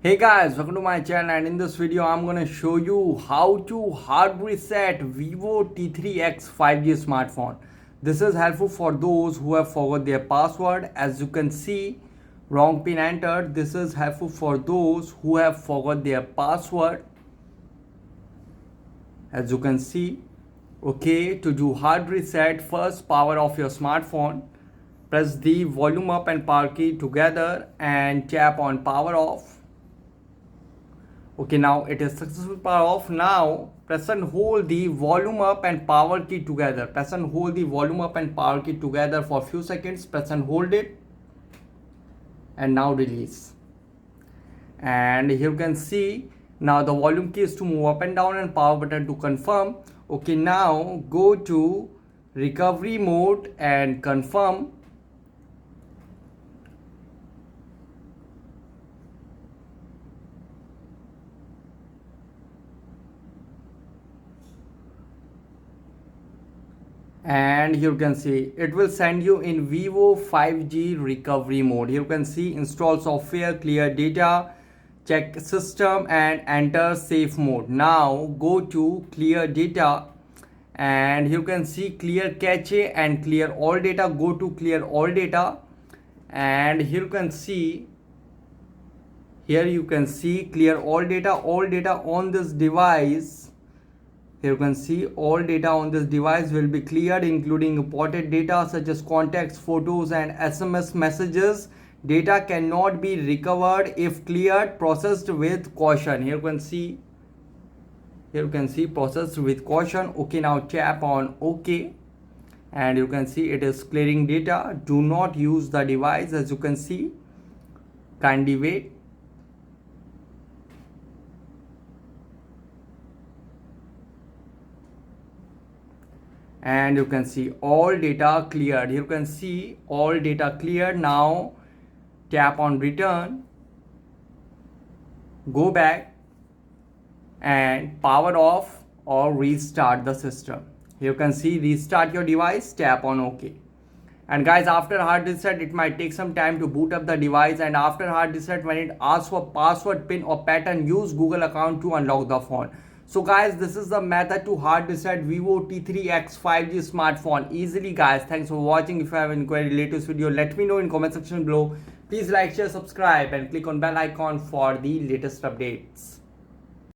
Hey guys, welcome to my channel, and in this video I'm gonna show you how to hard reset vivo T3x 5G smartphone. This is helpful for those who have forgot their password. As you can see, wrong pin entered. This is helpful for those who have forgot their password. As you can see, okay, to do hard reset, first power off your smartphone. Press the volume up and power key together and tap on power off. Okay, now it is successful power off. Now press and hold the volume up and power key together. Press and hold the volume up and power key together for a few seconds. Press and hold it, and now release. And here you can see now the volume key is to move up and down and power button to confirm. Okay, now go to recovery mode and confirm. And here you can see it will send you in vivo 5G recovery mode. Here you can see install software, clear data, check system, and enter safe mode. Now go to clear data, and here you can see clear cache and clear all data. Go to clear all data, and here you can see clear all data on this device. Here you can see all data on this device will be cleared, including imported data such as contacts, photos, and SMS messages. Data cannot be recovered if cleared. Processed with caution. Here you can see processed with caution. Okay, now tap on OK, and you can see it is clearing data. Do not use the device. As you can see, kindly wait. And you can see all data cleared. Here you can see all data cleared. Now tap on return, go back and power off or restart the system. Here you can see restart your device, tap on OK. And guys, after hard reset it might take some time to boot up the device, and after hard reset, when it asks for password, pin or pattern, use Google account to unlock the phone. So guys, this is the method to hard reset vivo T3x 5G smartphone easily. Guys, thanks for watching. If you have any query related to this video, let me know in comment section below. Please like, share, subscribe, and click on bell icon for the latest updates.